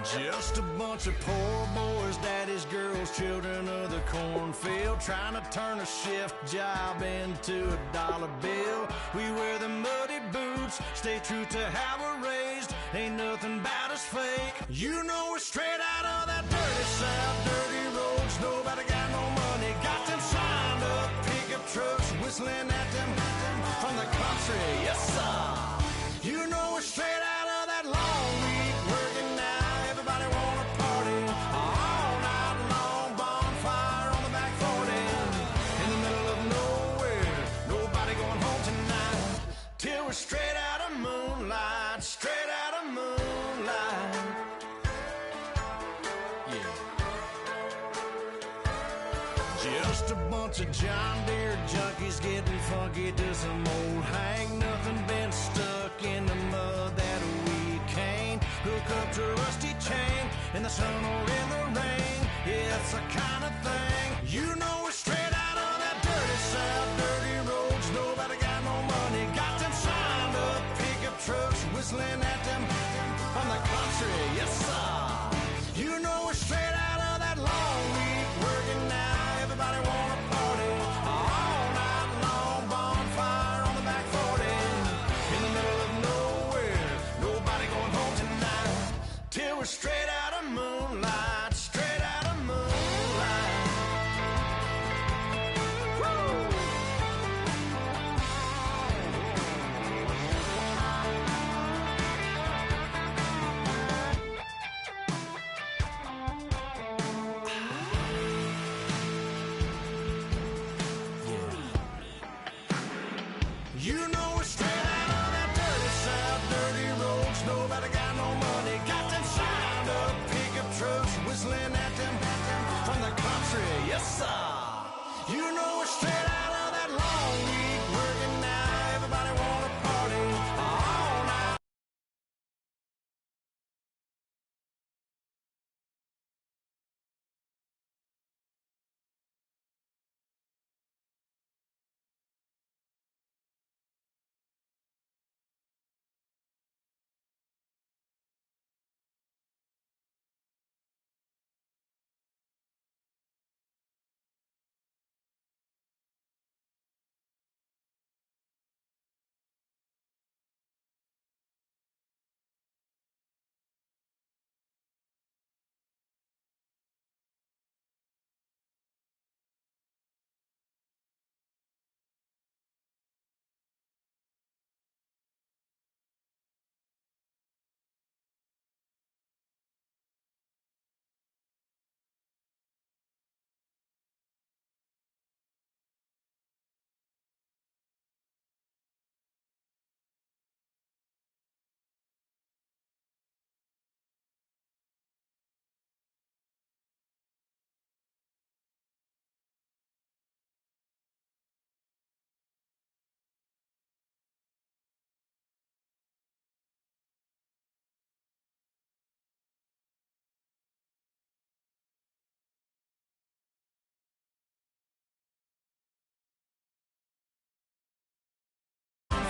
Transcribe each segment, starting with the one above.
Just a bunch of poor boys, daddy's girls, children of the cornfield, trying to turn a shift job into a dollar bill. We wear the muddy boots, stay true to how we're raised. Ain't nothing about us fake. You know we're straight out of that dirty south, dirty roads. Nobody got no money, got them signed up pickup trucks, whistling at them from the country. Yes, sir. You know we're straight out of that long week working now. Everybody wanna party all night long. Bonfire on the back 40 in the middle of nowhere. Nobody going home tonight till we're straight out of moonlight. Straight out of moonlight. Yeah. Just a bunch of John Deere junkies getting funky to some old hang. Nothing been stuck in the mud that we can't hook up to a rusty chain in the sun or in the rain. Yeah, it's the kind of thing. You know we're straight out of that dirty south, dirty roads. Nobody got no money, got them signed up pickup trucks, whistling at them from the country. Yes, sir. You know we're straight out of that long week working now. Everybody wanna party all night long. Bonfire on the back 40 in the middle of nowhere. Nobody going home tonight till we're straight out of moonlight. Straight out of moonlight. Woo! You know we're straight out of that dirty south, dirty roads. Nobody got no money, got them signed up pickup trucks, whistling at them from the country. Yes, sir. You know we're straight out of that long week working now. Everybody wanna party all night.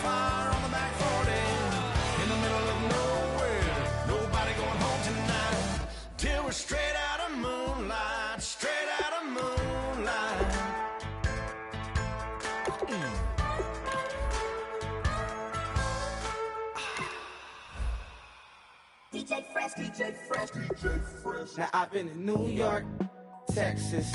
Fire on the back 40 in the middle of nowhere. Nobody going home tonight till we're straight out of moonlight. Straight out of moonlight. DJ Fresh, DJ Fresh, DJ Fresh. Now I've been in New York, Texas,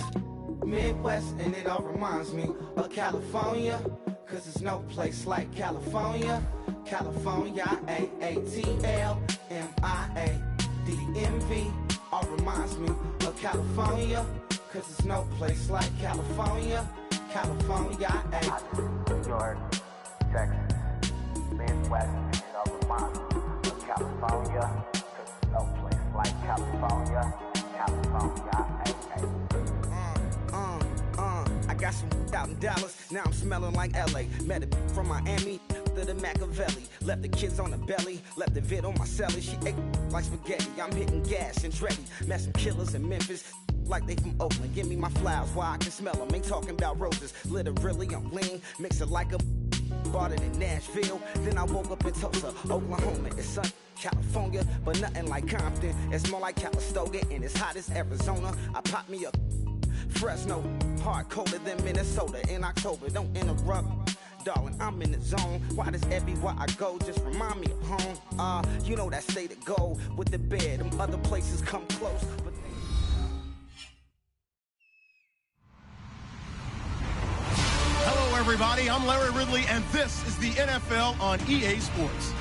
Midwest, and it all reminds me of California. Cause there's no place like California. California, AATLMIA-DMV. All reminds me of California. Cause there's no place like California. California, New York, Texas, Midwest, and it all reminds me of California. Cause there's no place like California. California, I got some out in Dallas, now I'm smelling like LA. Met a from Miami to the Machiavelli. Left the kids on the belly, left the vid on my celly. She ate like spaghetti, I'm hitting gas and Dreddy. Met some killers in Memphis, like they from Oakland. Give me my flowers while I can smell them. Ain't talking about roses, literally I'm lean. Mix it like a bought it in Nashville. Then I woke up in Tulsa, Oklahoma. It's sunny, California, but nothing like Compton. It's more like Calistoga, and it's hot as Arizona. I pop me a Fresno, hard colder than Minnesota in October. Don't interrupt, darling, I'm in the zone. Why does everywhere I go just remind me of home? You know that state of gold with the bed. Them other places come close, but Hello, everybody. I'm Larry Ridley, and this is the NFL on EA Sports.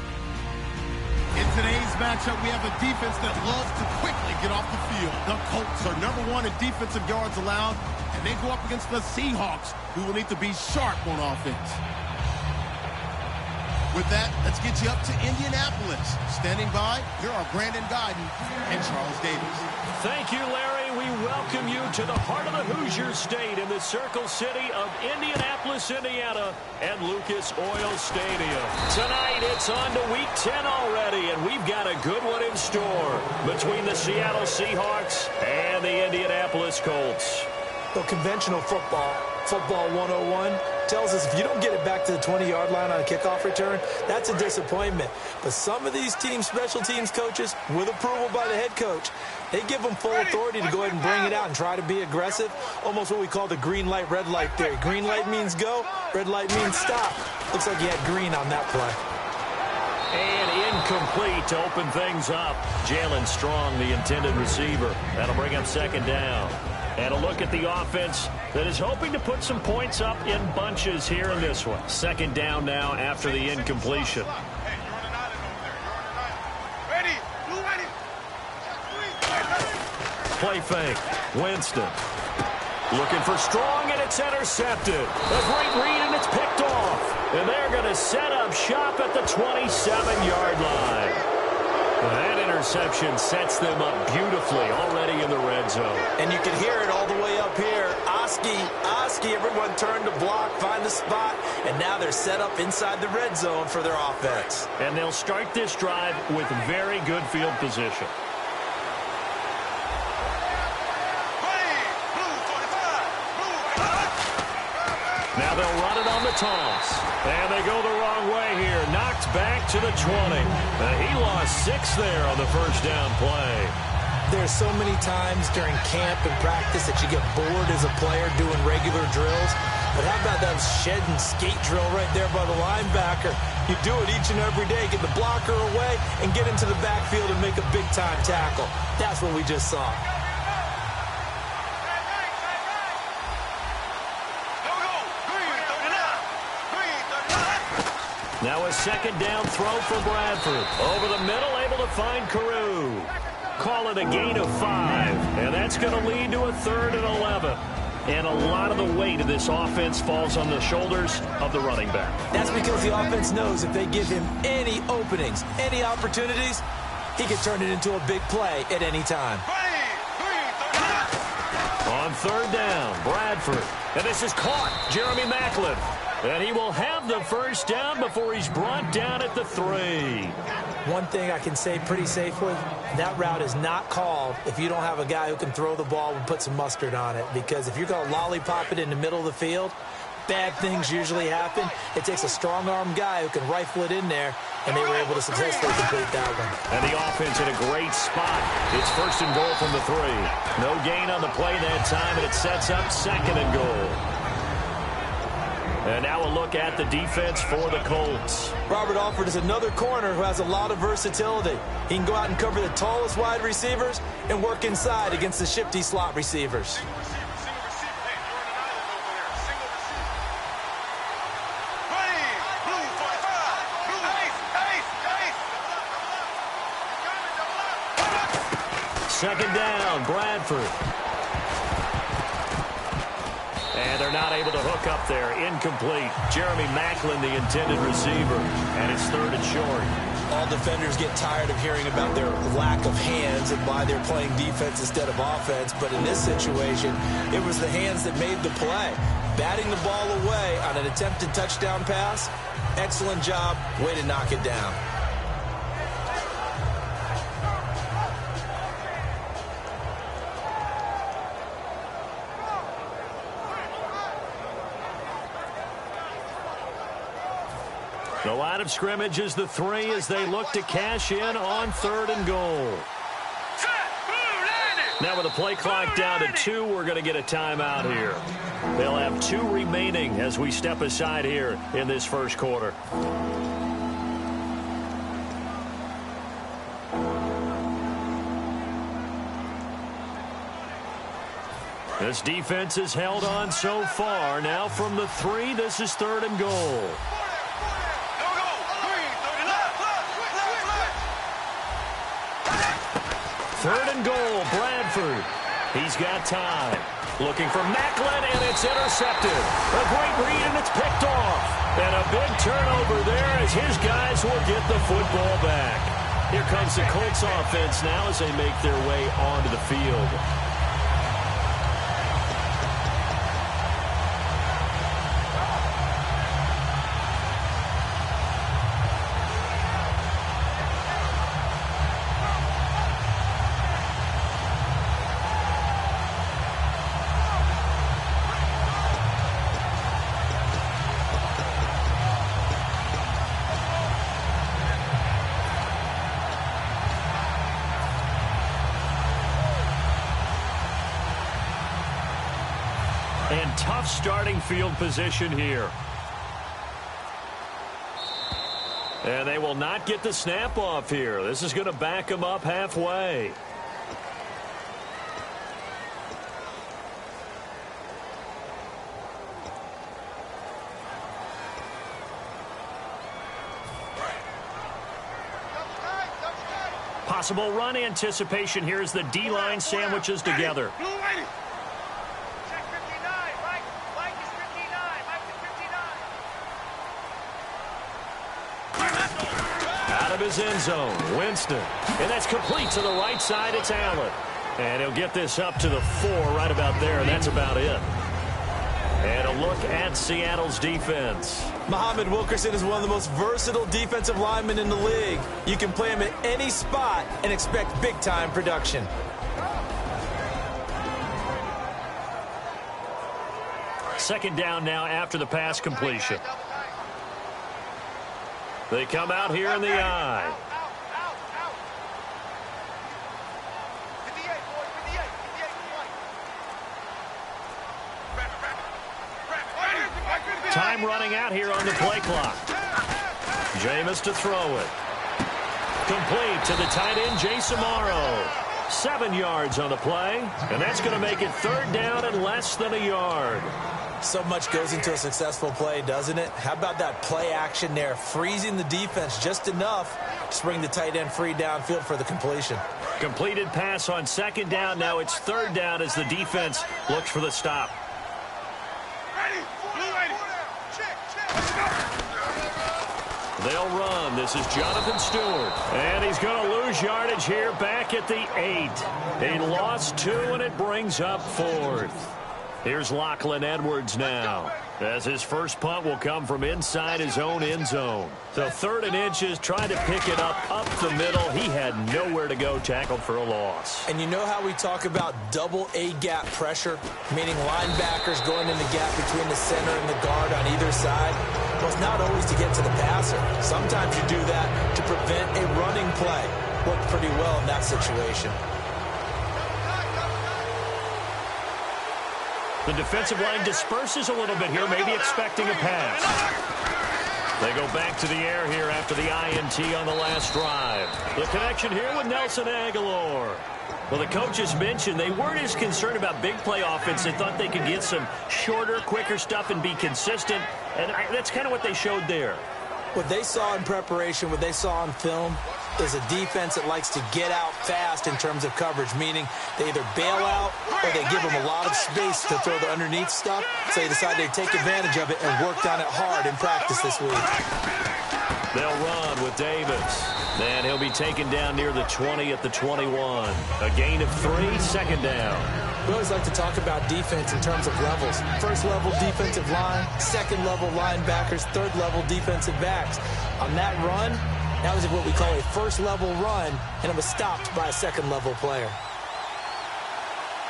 In today's matchup, we have a defense that loves to quickly get off the field. The Colts are #1 in defensive yards allowed, and they go up against the Seahawks, who will need to be sharp on offense. With that, let's get you up to Indianapolis. Standing by, here are Brandon Guyton and Charles Davis. Thank you, Larry. We welcome you to the heart of the Hoosier State in the Circle City of Indianapolis, Indiana, and Lucas Oil Stadium. Tonight, it's on to Week 10 already, and we've got a good one in store between the Seattle Seahawks and the Indianapolis Colts. So conventional football 101, tells us if you don't get it back to the 20-yard line on a kickoff return, that's a disappointment. But some of these teams, special teams coaches, with approval by the head coach, they give them full authority to go ahead and bring it out and try to be aggressive. Almost what we call the green light, red light theory. Green light means go, red light means stop. Looks like you had green on that play. And incomplete to open things up. Jalen Strong, the intended receiver. That'll bring up second down. And a look at the offense that is hoping to put some points up in bunches here in this one. Second down now after the incompletion. Play fake. Winston. Looking for Strong, and it's intercepted. A great read, and it's picked off. And they're going to set up shop at the 27-yard line. That interception sets them up beautifully already in the red zone. And you can hear it all the way up here. Oski, everyone turned to block, find a spot, and now they're set up inside the red zone for their offense. And they'll start this drive with very good field position. Now they'll run it on the toss. And they go the wrong way here. Knocked back to the 20. He lost 6 there on the first down play. There's so many times during camp and practice that you get bored as a player doing regular drills. But how about that shed and skate drill right there by the linebacker? You do it each and every day. Get the blocker away and get into the backfield and make a big-time tackle. That's what we just saw. Now a second down throw for Bradford. Over the middle, able to find Carew. Call it a gain of 5. And that's going to lead to a 3rd and 11. And a lot of the weight of this offense falls on the shoulders of the running back. That's because the offense knows if they give him any openings, any opportunities, he can turn it into a big play at any time. On 3rd down, Bradford. And this is caught. Jeremy Maclin. And he will have the first down before he's brought down at the 3. One thing I can say pretty safely, that route is not called if you don't have a guy who can throw the ball and put some mustard on it. Because if you're going to lollipop it in the middle of the field, bad things usually happen. It takes a strong-arm guy who can rifle it in there, and they were able to successfully complete that one. And the offense in a great spot. It's 1st and goal from the 3. No gain on the play that time, and it sets up 2nd and goal. And now a look at the defense for the Colts. Robert Alford is another corner who has a lot of versatility. He can go out and cover the tallest wide receivers and work inside against the shifty slot receivers. Second down, Bradford. And they're not able to hook up there. Incomplete. Jeremy Maclin, the intended receiver. And it's 3rd and short. All defenders get tired of hearing about their lack of hands and why they're playing defense instead of offense. But in this situation, it was the hands that made the play. Batting the ball away on an attempted touchdown pass. Excellent job. Way to knock it down. The line of scrimmage is the 3 as they look to cash in on 3rd and goal. Now with the play clock down to 2, we're going to get a timeout here. They'll have 2 remaining as we step aside here in this first quarter. This defense has held on so far. Now from the 3, this is 3rd and goal. Third and goal, Bradford. He's got time. Looking for Macklin, and it's intercepted. A great read, and it's picked off. And a big turnover there as his guys will get the football back. Here comes the Colts offense now as they make their way onto the field. And tough starting field position here. And they will not get the snap off here. This is going to back them up halfway. Possible run anticipation here as the D-line sandwiches together. His end zone, Winston, and that's complete to the right side. It's Allen, and he'll get this up to the 4 right about there, and that's about it. And a look at Seattle's defense. Muhammad Wilkerson is one of the most versatile defensive linemen in the league. You can play him at any spot and expect big-time production. Second down now after the pass completion. They come out here in the I. Time running out here on the play clock. Jameis to throw it. Complete to the tight end, Jay Samaro. 7 yards on the play, and that's going to make it 3rd down and less than a yard. So much goes into a successful play, doesn't it? How about that play action there, freezing the defense just enough to bring the tight end free downfield for the completion. Completed pass on 2nd down. Now it's 3rd down as the defense looks for the stop. They'll run. This is Jonathan Stewart. And he's going to lose yardage here back at the 8. He lost 2, and it brings up 4th. Here's Lachlan Edwards now, as his first punt will come from inside his own end zone. So 3rd and inches, trying to pick it up the middle. He had nowhere to go, tackled for a loss. And you know how we talk about double A-gap pressure, meaning linebackers going in the gap between the center and the guard on either side? Well, it's not always to get to the passer. Sometimes you do that to prevent a running play. Worked pretty well in that situation. The defensive line disperses a little bit here, maybe expecting a pass. They go back to the air here after the INT on the last drive. The connection here with Nelson Aguilar. Well, the coaches mentioned they weren't as concerned about big play offense. They thought they could get some shorter, quicker stuff and be consistent. And that's kind of what they showed there. What they saw in preparation, what they saw on film, is a defense that likes to get out fast in terms of coverage, meaning they either bail out or they give them a lot of space to throw the underneath stuff, so they decide to take advantage of it and worked on it hard in practice this week. They'll run with Davis, and he'll be taken down near the 20 at the 21. A gain of 3, 2nd down. We always like to talk about defense in terms of levels. First level defensive line, second level linebackers, third level defensive backs. On that run, that was what we call a first level run, and it was stopped by a second level player.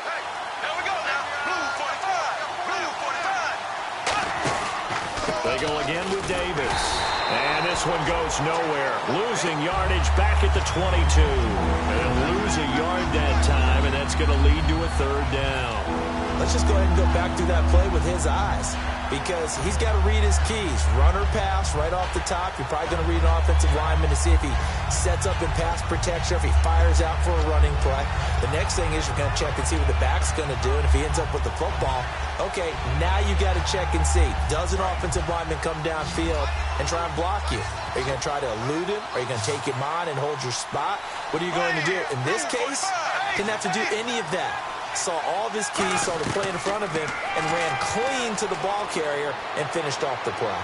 Hey, here we go now. Blue 45. Blue 45. They go again with Davis. And this one goes nowhere. Losing yardage back at the 22. And lose a yard that time, and that's going to lead to a third down. Let's just go ahead and go back through that play with his eyes, because he's got to read his keys. Run or pass right off the top. You're probably going to read an offensive lineman to see if he sets up in pass protection, if he fires out for a running play. The next thing is you're going to check and see what the back's going to do, and if he ends up with the football, okay, now you got to check and see. Does an offensive lineman come downfield and try and block you? Are you going to try to elude him? Are you going to take him on and hold your spot? What are you going to do? In this case, didn't have to do any of that. Saw all of his keys, saw the play in front of him, and ran clean to the ball carrier and finished off the play.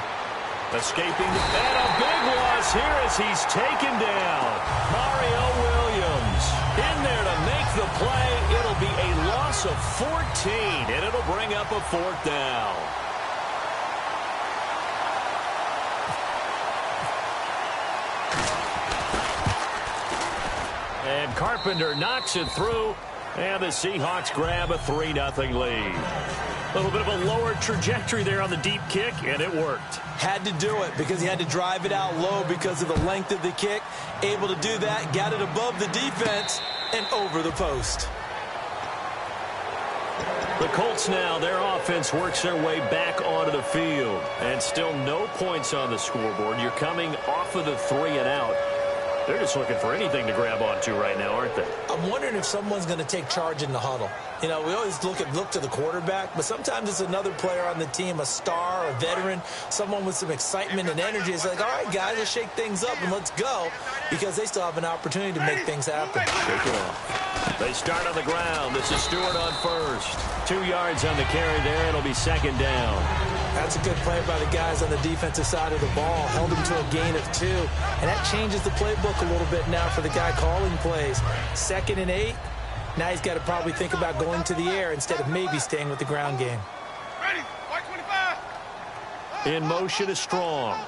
Escaping, and a big loss here as he's taken down. Mario Williams in there to make the play. It'll be a loss of 14, and it'll bring up a fourth down. And Carpenter knocks it through. And the Seahawks grab a 3-0 lead. A little bit of a lower trajectory there on the deep kick, and it worked. Had to do it because he had to drive it out low because of the length of the kick. Able to do that, got it above the defense, and over the post. The Colts now, their offense works their way back onto the field. And still no points on the scoreboard. You're coming off of the 3-and-out. They're just looking for anything to grab onto right now, aren't they? I'm wondering if someone's going to take charge in the huddle. You know, we always look to the quarterback, but sometimes it's another player on the team, a star, a veteran, someone with some excitement and energy. It's like, all right, guys, let's shake things up and let's go, because they still have an opportunity to make things happen. Shake it off. They start on the ground. This is Stewart on first. 2 yards on the carry there. It'll be second down. That's a good play by the guys on the defensive side of the ball. Held them to a gain of 2. And that changes the playbook a little bit now for the guy calling plays. 2nd and 8. Now he's got to probably think about going to the air instead of maybe staying with the ground game. Ready, white 25. In motion is Strong.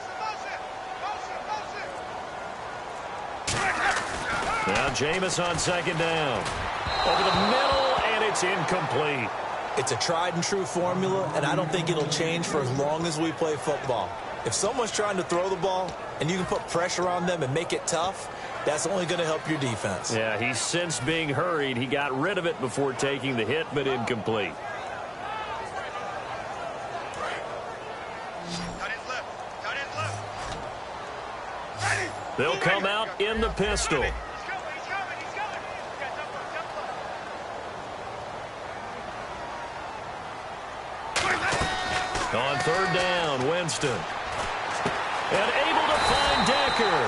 Now Jameis on second down. Over the middle, and it's incomplete. It's a tried-and-true formula, and I don't think it'll change for as long as we play football. If someone's trying to throw the ball and you can put pressure on them and make it tough, that's only going to help your defense. Yeah, he's since being hurried. He got rid of it before taking the hit, but incomplete. They'll come out in the pistol. On third down, Winston. And able to find Decker.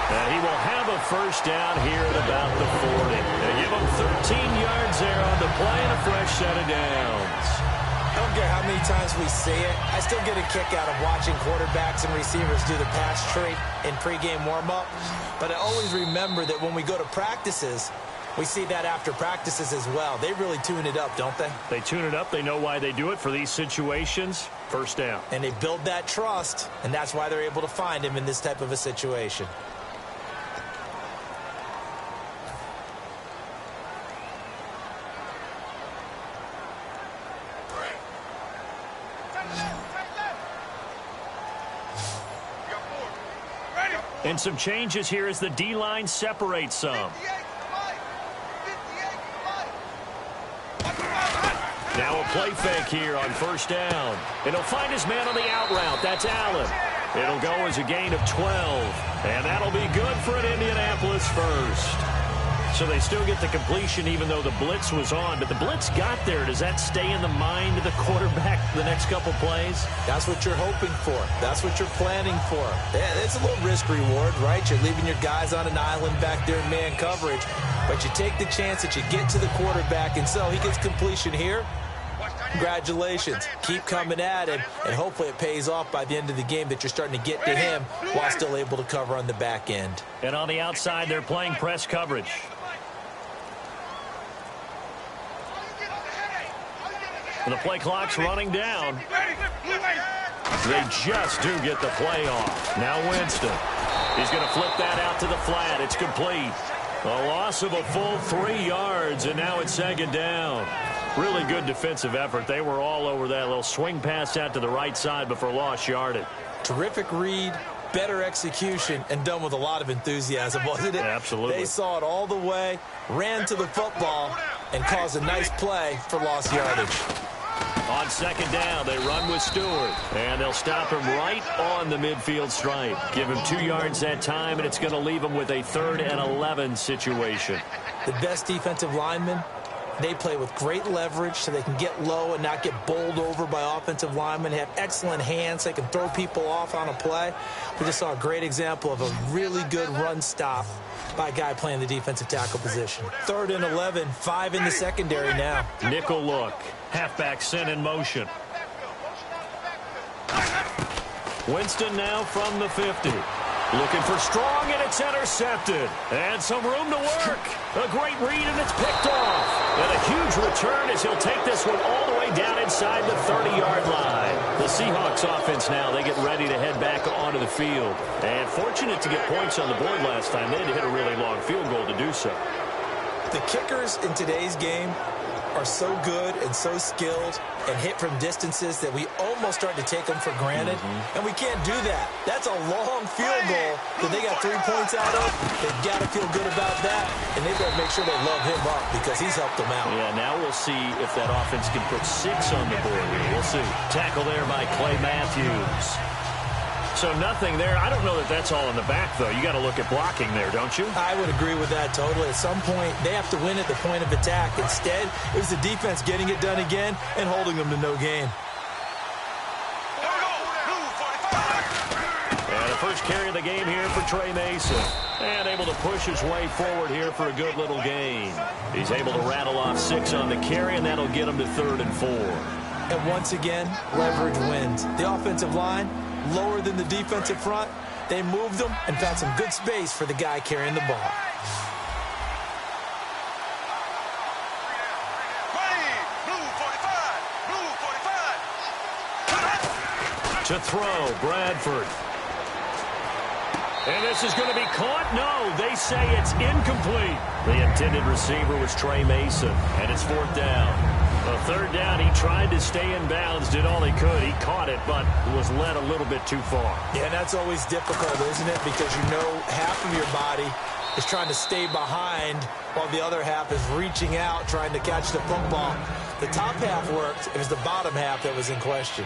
And he will have a first down here at about the 40. They give him 13 yards there on the play and a fresh set of downs. I don't care how many times we see it. I still get a kick out of watching quarterbacks and receivers do the pass trait in pregame warm-up. But I always remember that when we go to practices, we see that after practices as well. They really tune it up, don't they? They tune it up. They know why they do it for these situations. First down. And they build that trust, and that's why they're able to find him in this type of a situation. And some changes here as the D-line separates some. Now a play fake here on first down. And he'll find his man on the out route. That's Allen. It'll go as a gain of 12. And that'll be good for an Indianapolis first. So they still get the completion even though the blitz was on. But the blitz got there. Does that stay in the mind of the quarterback the next couple plays? That's what you're hoping for. That's what you're planning for. It's a little risk reward, right? You're leaving your guys on an island back there in man coverage. But you take the chance that you get to the quarterback, and so he gets completion here. Congratulations. Keep coming at him, and hopefully it pays off by the end of the game that you're starting to get to him while still able to cover on the back end. And on the outside, they're playing press coverage. And the play clock's running down. They just do get the play off. Now Winston. He's going to flip that out to the flat. It's complete. A loss of a full 3 yards, and now it's second down. Really good defensive effort. They were all over that little swing pass out to the right side before lost yardage. Terrific read, better execution, and done with a lot of enthusiasm, wasn't it? Absolutely. They saw it all the way, ran to the football, and caused a nice play for lost yardage. On second down, they run with Stewart, and they'll stop him right on the midfield stripe. Give him 2 yards that time, and it's going to leave him with a 3rd and 11 situation. The best defensive linemen, they play with great leverage so they can get low and not get bowled over by offensive linemen. They have excellent hands. They can throw people off on a play. We just saw a great example of a really good run stop by a guy playing the defensive tackle position. 3rd and 11, 5 in the secondary now. Nickel look. Halfback sent in motion. Winston now from the 50. Looking for Strong, and it's intercepted. And some room to work. A great read, and it's picked off. And a huge return as he'll take this one all the way down inside the 30-yard line. The Seahawks offense now, they get ready to head back onto the field. And fortunate to get points on the board last time. They had to hit a really long field goal to do so. The kickers in today's game are so good and so skilled and hit from distances that we almost start to take them for granted. And we can't do that. That's a long field goal that they got 3 points out of. They've got to feel good about that, and they've got to make sure they love him up because he's helped them out. Yeah, now we'll see if that offense can put 6 on the board here. We'll see. Tackle there by Clay Matthews. So nothing there. I don't know that that's all in the back, though. You got to look at blocking there, don't you? I would agree with that totally. At some point, they have to win at the point of attack. Instead, it was the defense getting it done again and holding them to no gain. And the first carry of the game here for Trey Mason. And able to push his way forward here for a good little gain. He's able to rattle off 6 on the carry, and that'll get him to 3rd and 4. And once again, leverage wins. The offensive line, lower than the defensive front. They moved them and found some good space for the guy carrying the ball. To throw, Bradford. And this is going to be caught? No, they say it's incomplete. The intended receiver was Trey Mason, and it's 4th down. A 3rd down, he tried to stay in bounds, did all he could. He caught it, but was led a little bit too far. Yeah, that's always difficult, isn't it? Because you know half of your body is trying to stay behind while the other half is reaching out, trying to catch the football. The top half worked. It was the bottom half that was in question.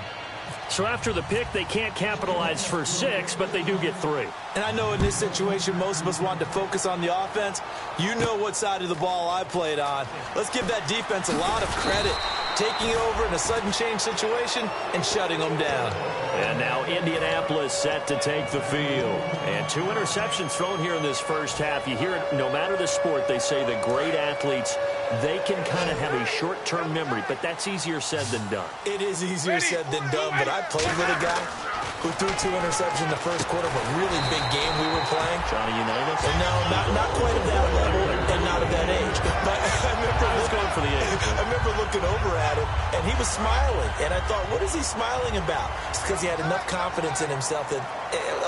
So after the pick, they can't capitalize for 6, but they do get 3. And I know in this situation, most of us want to focus on the offense. You know what side of the ball I played on. Let's give that defense a lot of credit. Taking it over in a sudden change situation and shutting them down. And now Indianapolis set to take the field. And 2 interceptions thrown here in this first half. You hear it, no matter the sport, they say the great athletes, they can kind of have a short-term memory, but that's easier said than done. It is easier said than done, but I played with a guy who threw 2 interceptions in the first quarter of a really big game we were playing. Johnny Unitas? And no, not quite at that level and not at that age. But I was going for the age. I remember looking over at him, and he was smiling. And I thought, what is he smiling about? It's because he had enough confidence in himself that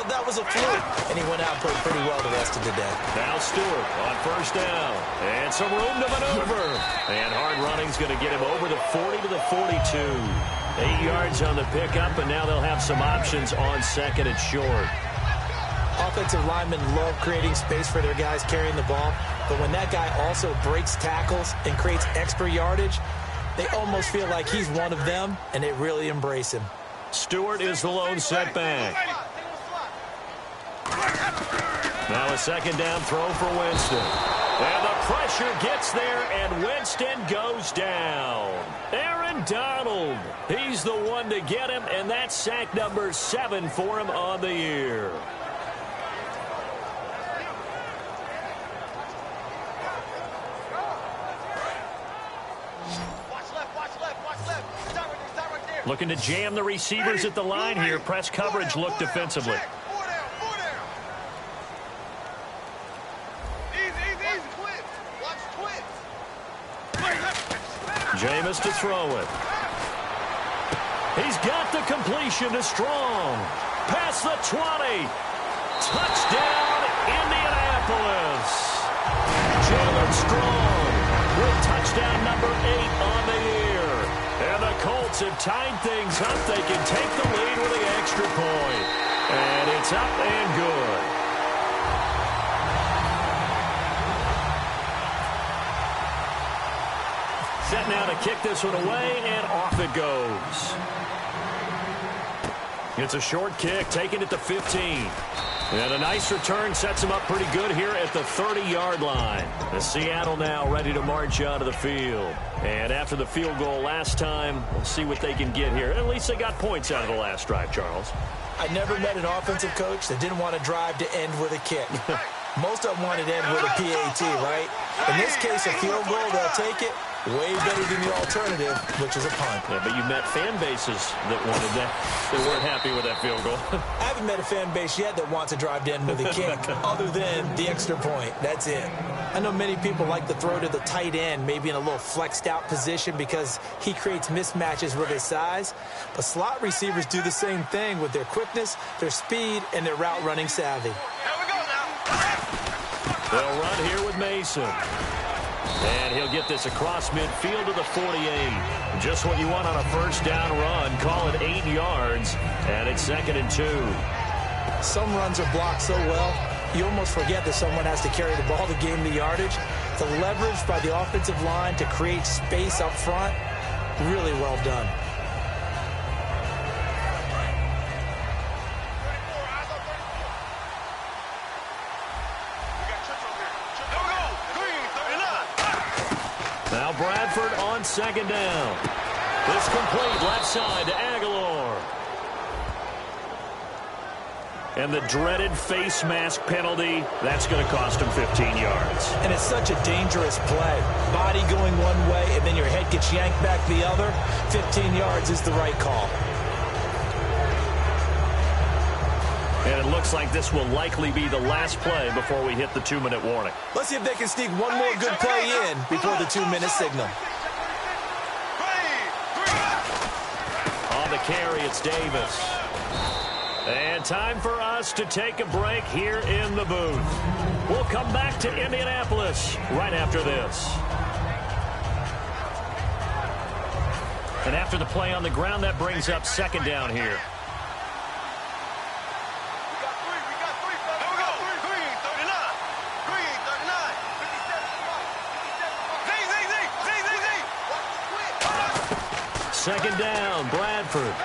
that was a fluke. And he went out and played pretty well the rest of the day. Now Stewart on 1st down. And some room to maneuver. And hard running's going to get him over the 40 to the 42. 8 yards on the pickup, and now they'll have some options on 2nd and short. Offensive linemen love creating space for their guys carrying the ball, but when that guy also breaks tackles and creates extra yardage, they almost feel like he's one of them, and they really embrace him. Stewart is the lone setback. Now a 2nd down throw for Winston. And the pressure gets there, and Winston goes down. Aaron Donald, he's the one to get him, and that's sack number 7 for him on the year. Looking to jam the receivers at the line here. Press coverage, look defensively. Jameis to throw it. He's got the completion to Strong. Past the 20. Touchdown, Indianapolis. Jalen Strong with touchdown number 8 on the year. And the Colts have tied things up. They can take the lead with the extra point. And It's up and good. Set now to kick this one away, and off it goes. It's a short kick, taking it to 15. And a nice return sets him up pretty good here at the 30-yard line. The Seattle now ready to march out of the field. And after the field goal last time, we'll see what they can get here. At least they got points out of the last drive, Charles. I never met an offensive coach that didn't want to drive to end with a kick. Most of them wanted to end with a PAT, right? In this case, a field goal, they'll take it. Way better than the alternative, which is a punt. Yeah, but you met fan bases that wanted that. They weren't happy with that field goal. I haven't met a fan base yet that wants to drive to end with a kick, other than the extra point. That's it. I know many people like to throw to the tight end, maybe in a little flexed out position because he creates mismatches with his size. But slot receivers do the same thing with their quickness, their speed, and their route running savvy. Here we go now. They'll run here with Mason. And he'll get this across midfield to the 48. Just what you want on a first down run. Call it 8 yards. And it's 2nd and 2. Some runs are blocked so well, you almost forget that someone has to carry the ball to gain the yardage. The leverage by the offensive line to create space up front, really well done. Now Bradford on 2nd down. This complete left side to Aguilar. And the dreaded face mask penalty, that's going to cost him 15 yards. And it's such a dangerous play. Body going one way, and then your head gets yanked back the other. 15 yards is the right call. And it looks like this will likely be the last play before we hit the 2-minute warning. Let's see if they can sneak one more good play in before the 2-minute signal. On the carry, it's Davis. And time for us to take a break here in the booth. We'll come back to Indianapolis right after this. And after the play on the ground, that brings up 2nd down here. Second down, Bradford.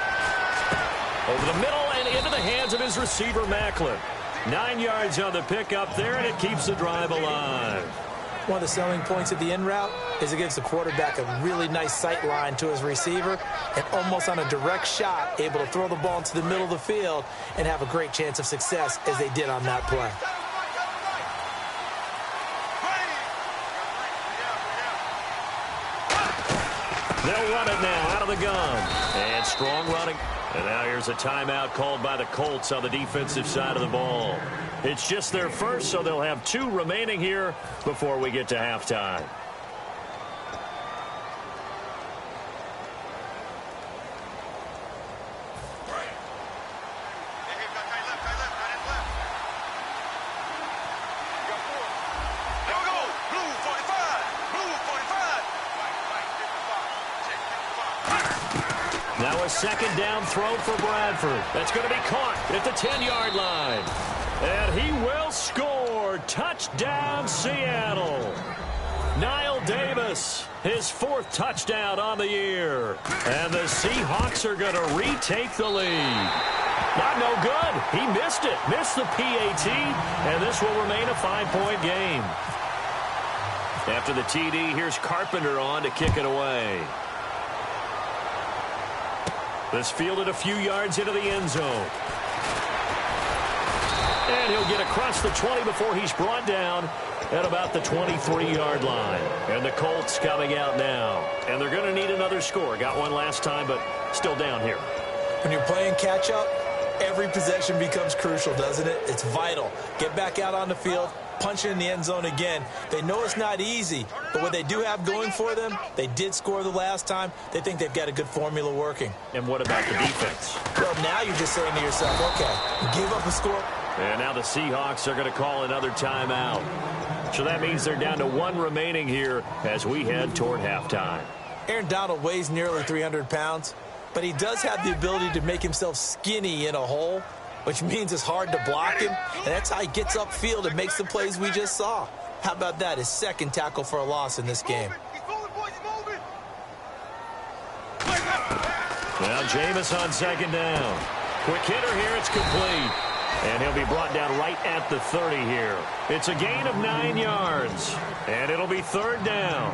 Over the middle and into the hands of his receiver, Macklin. 9 yards on the pickup there, and it keeps the drive alive. One of the selling points of the in route is it gives the quarterback a really nice sight line to his receiver and almost on a direct shot able to throw the ball into the middle of the field and have a great chance of success as they did on that play. They'll run it now out of the gun. And strong running. And now here's a timeout called by the Colts on the defensive side of the ball. It's just their first, so they'll have 2 remaining here before we get to halftime. Now a second down throw for Bradford. That's going to be caught at the 10-yard line. And he will score. Touchdown, Seattle. Niall Davis, his 4th touchdown on the year. And the Seahawks are going to retake the lead. Not no good. He missed it. Missed the PAT. And this will remain a 5-point game. After the TD, here's Carpenter on to kick it away. This fielded a few yards into the end zone. And he'll get across the 20 before he's brought down at about the 23-yard line. And the Colts coming out now. And they're going to need another score. Got one last time, but still down here. When you're playing catch-up, every possession becomes crucial, doesn't it? It's vital. Get back out on the field, punch it in the end zone again. They know it's not easy, but what they do have going for them, they did score the last time. They think they've got a good formula working. And what about the defense? Well, now you're just saying to yourself, okay, give up a score. And now the Seahawks are going to call another timeout. So that means they're down to 1 remaining here as we head toward halftime. Aaron Donald weighs nearly 300 pounds, but he does have the ability to make himself skinny in a hole. which means it's hard to block him, and that's how he gets upfield and makes the plays we just saw. How about that? His second tackle for a loss in this game. Now Jameis on second down. Quick hitter here, it's complete. And he'll be brought down right at the 30 here. It's a gain of 9 yards. And it'll be third down.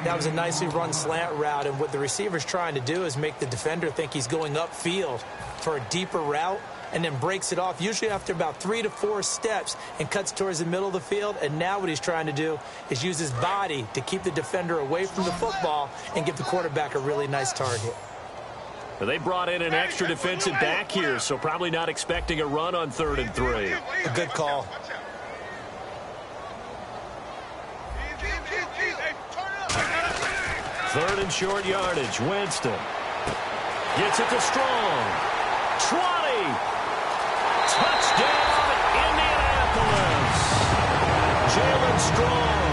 That was a nicely run slant route, and what the receiver's trying to do is make the defender think he's going upfield for a deeper route, and then breaks it off, usually after about 3 to 4 steps, and cuts towards the middle of the field. And now what he's trying to do is use his body to keep the defender away from the football and give the quarterback a really nice target. They brought in an extra defensive back here, so probably not expecting a run on 3rd and 3. A good call. Third and short yardage. Winston gets it to Strong. 20. Touchdown, Indianapolis. Jalen Strong,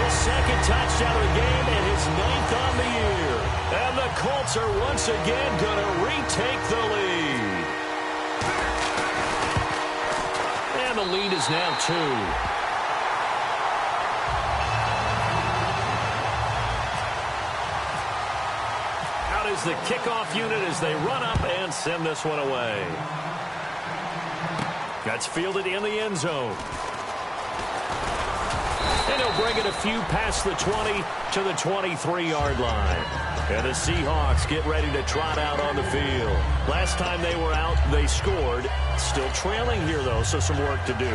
his second touchdown of the game and his 9th on the year. And the Colts are once again going to retake the lead. And the lead is now 2. Is the kickoff unit as they run up and send this one away. That's fielded in the end zone. And he'll bring it a few past the 20 to the 23-yard line. And the Seahawks get ready to trot out on the field. Last time they were out, they scored. Still trailing here, though, so some work to do.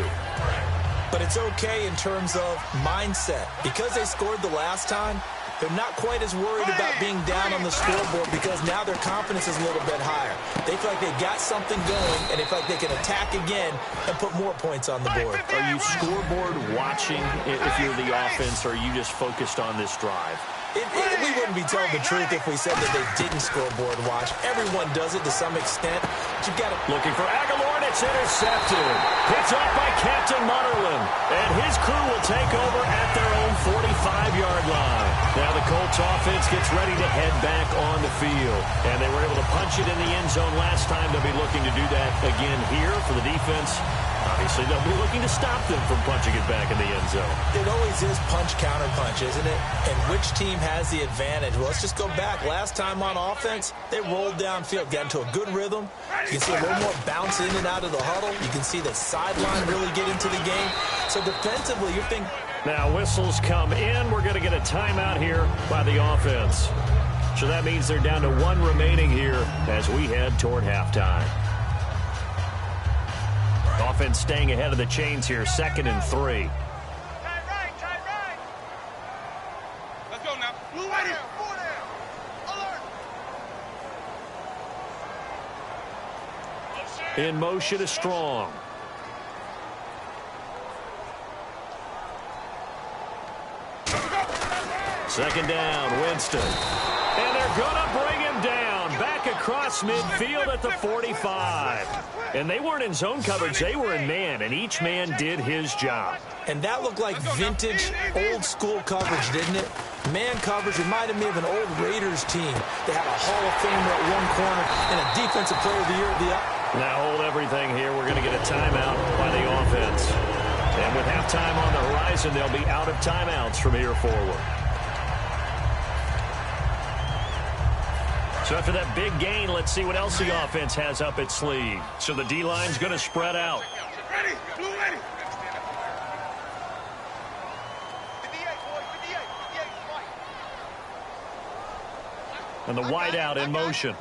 But it's okay in terms of mindset. Because they scored the last time, they're not quite as worried about being down on the scoreboard because now their confidence is a little bit higher. They feel like they got something going, and they feel like they can attack again and put more points on the board. Are you scoreboard watching if you're the offense, or are you just focused on this drive? We wouldn't be telling the truth if we said that they didn't scoreboard watch. Everyone does it to some extent. But you've got to... Looking for Aguilar, and it's intercepted. Picked up by Captain Mutterland. And his crew will take over at their own 45-yard line. Now the Colts offense gets ready to head back on the field. And they were able to punch it in the end zone last time. They'll be looking to do that again here for the defense. Obviously, they'll be looking to stop them from punching it back in the end zone. It always is punch-counter-punch, isn't it? And which team has the advantage? Well, let's just go back. Last time on offense, they rolled downfield, got into a good rhythm. You can see a little more bounce in and out of the huddle. You can see the sideline really get into the game. So defensively, you're thinking... Now whistles come in. We're going to get a timeout here by the offense. So that means they're down to 1 remaining here as we head toward halftime. Offense staying ahead of the chains here, 2nd and 3. Let's go now. Blue ready. Alert. In motion is Strong. Second down, Winston. And they're going to bring him down. Back across midfield at the 45. And they weren't in zone coverage. They were in man, and each man did his job. And that looked like vintage, old-school coverage, didn't it? Man coverage reminded me of an old Raiders team. They had a Hall of Famer at one corner and a Defensive Player of the Year at the other. Now hold everything here. We're going to get a timeout by the offense. And with halftime on the horizon, they'll be out of timeouts from here forward. So after that big gain, let's see what else the offense has up its sleeve. So the D-line's going to spread out. Ready. Blue ready. And the wideout in motion.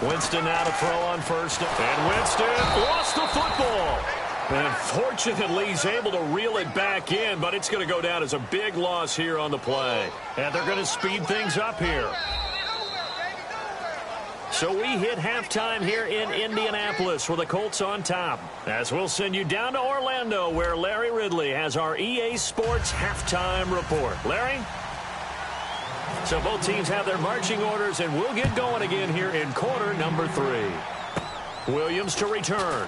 Winston now to throw on first. And Winston lost the football. And fortunately, he's able to reel it back in, but it's going to go down as a big loss here on the play. And they're going to speed things up here. So we hit halftime here in Indianapolis with the Colts on top. As we'll send you down to Orlando, where Larry Ridley has our EA Sports halftime report. Larry? So both teams have their marching orders, and we'll get going again here in quarter number 3. Williams to return.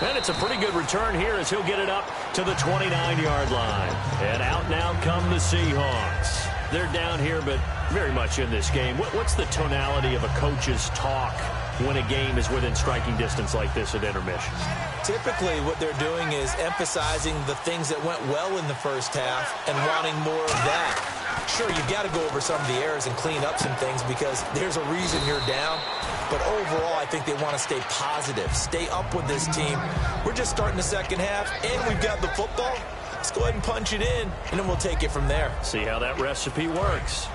And it's a pretty good return here as he'll get it up to the 29-yard line. And out now come the Seahawks. they're down here, but very much in this game. What's the tonality of a coach's talk when a game is within striking distance like this at intermission? Typically, what they're doing is emphasizing the things that went well in the first half and wanting more of that. Sure, you've got to go over some of the errors and clean up some things because there's a reason you're down. But overall, I think they want to stay positive, stay up with this team. We're just starting the second half, and we've got the football. Let's go ahead and punch it in, and then we'll take it from there. See how that recipe works.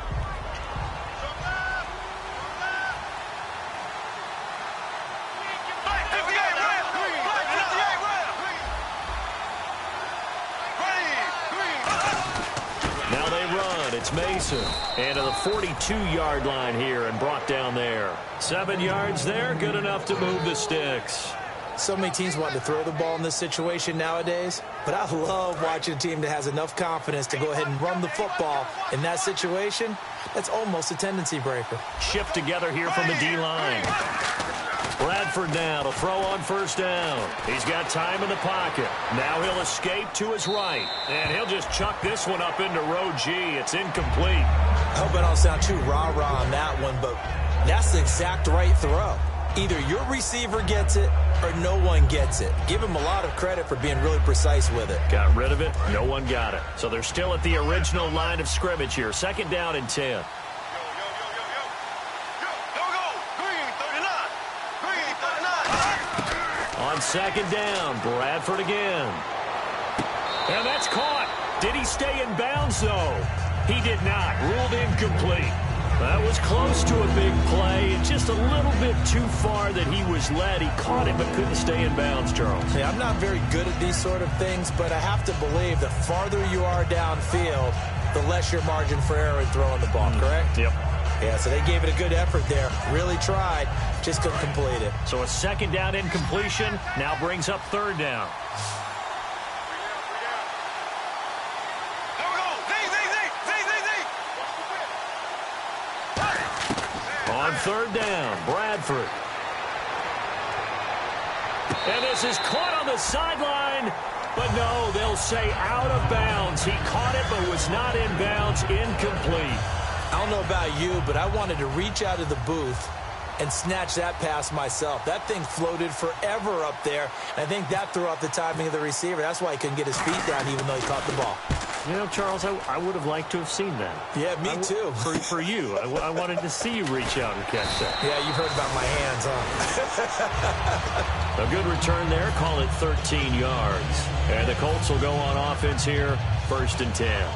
It's Mason, and to the 42-yard line here and brought down there. 7 yards there, good enough to move the sticks. So many teams want to throw the ball in this situation nowadays, but I love watching a team that has enough confidence to go ahead and run the football in that situation. That's almost a tendency breaker. Shift together here from the D-line. Bradford now to throw on first down. He's got time in the pocket. Now he'll escape to his right. And he'll just chuck this one up into row G. It's incomplete. I hope I don't sound too rah-rah on that one, but that's the exact right throw. Either your receiver gets it or no one gets it. Give him a lot of credit for being really precise with it. Got rid of it. No one got it. So they're still at the original line of scrimmage here. 2nd down and 10. On 2nd down, Bradford again. And that's caught. Did he stay in bounds, though? He did not. Ruled incomplete. That was close to a big play. Just a little bit too far that he was led. He caught it but couldn't stay in bounds, Charles. Yeah, I'm not very good at these sort of things, but I have to believe the farther you are downfield, the less your margin for error in throwing the ball, correct? Yep. Yeah, so they gave it a good effort there. Really tried, just couldn't complete it. So a 2nd down incompletion now brings up 3rd down. On 3rd down, Bradford. And this is caught on the sideline. But no, they'll say out of bounds. He caught it but was not in bounds. Incomplete. I don't know about you, but I wanted to reach out of the booth and snatch that pass myself. That thing floated forever up there. I think that threw off the timing of the receiver. That's why he couldn't get his feet down even though he caught the ball. You know, Charles, I would have liked to have seen that. Yeah, me too. For you. I wanted to see you reach out and catch that. Yeah, you've heard about my hands, huh? A good return there. Call it 13 yards. And the Colts will go on offense here. 1st and 10.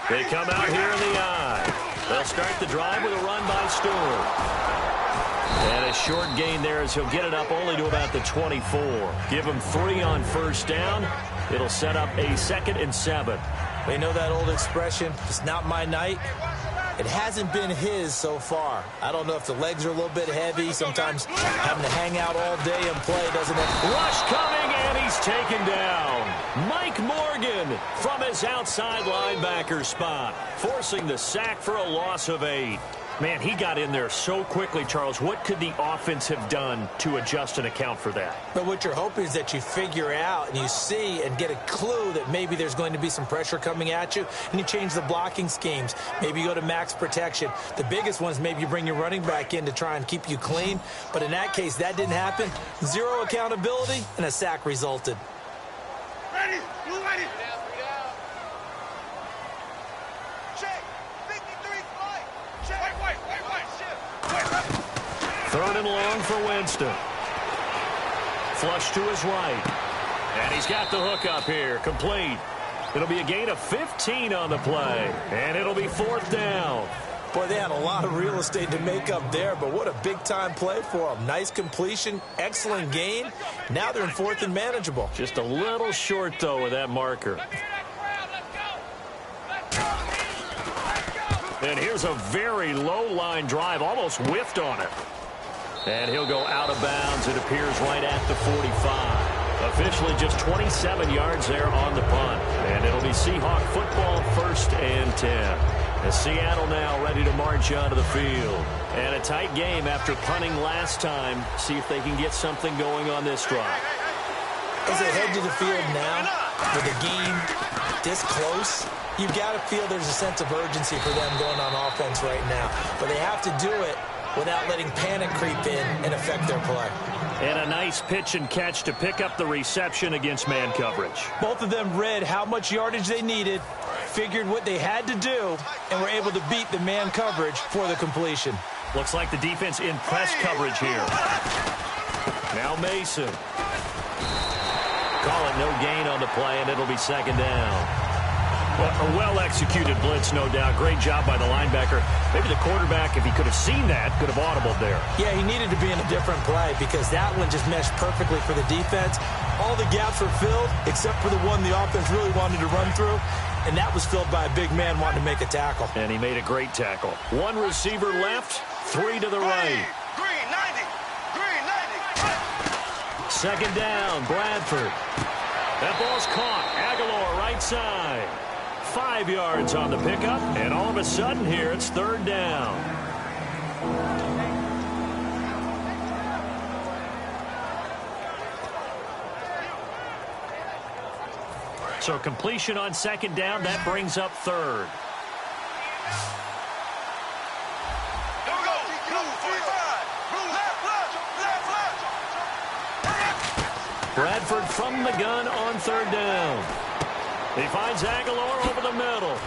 They come out here in the eye. They'll start the drive with a run by Stewart. And a short gain there as he'll get it up only to about the 24. Give him 3 on 1st down. It'll set up a 2nd and 7. You know that old expression, it's not my night? It hasn't been his so far. I don't know if the legs are a little bit heavy. Sometimes having to hang out all day and play doesn't have... Rush coming, and he's taken down. Mike Morgan from his outside linebacker spot, forcing the sack for a loss of 8. Man, he got in there so quickly, Charles. What could the offense have done to adjust and account for that? But what you're hoping is that you figure out and you see and get a clue that maybe there's going to be some pressure coming at you, and you change the blocking schemes. Maybe you go to max protection. The biggest one is maybe you bring your running back in to try and keep you clean. But in that case, that didn't happen. 0 accountability, and a sack resulted. Ready? Blue ready? Third and long for Winston. Flush to his right. And he's got the hook up here. Complete. It'll be a gain of 15 on the play. And it'll be 4th down. Boy, they had a lot of real estate to make up there, but what a big-time play for them. Nice completion, excellent gain. Now they're in 4th and manageable. Just a little short, though, with that marker. And here's a very low-line drive, almost whiffed on it. And he'll go out of bounds. It appears right at the 45. Officially just 27 yards there on the punt. And it'll be Seahawk football, 1st and 10. As Seattle now ready to march onto the field. And a tight game after punting last time. See if they can get something going on this drive. As they head to the field now, with the game this close, you've got to feel there's a sense of urgency for them going on offense right now. But they have to do it without letting panic creep in and affect their play. And a nice pitch and catch to pick up the reception against man coverage. Both of them read how much yardage they needed, figured what they had to do, and were able to beat the man coverage for the completion. Looks like the defense in press coverage here. Now Mason. Call it no gain on the play, and it'll be second down. Well, a well-executed blitz, no doubt. Great job by the linebacker. Maybe the quarterback, if he could have seen that, could have audibled there. Yeah, he needed to be in a different play because that one just meshed perfectly for the defense. All the gaps were filled except for the one the offense really wanted to run through, and that was filled by a big man wanting to make a tackle. And he made a great tackle. One receiver left, three to the right. Green, 90. Green, 90. Second down, Bradford. That ball's caught. Aguilar right side. 5 yards on the pickup, and all of a sudden here it's third down. So completion on second down, that brings up third. Here we go. Move, 45. Move, left. Bradford from the gun on third down. He finds Aguilar over the middle.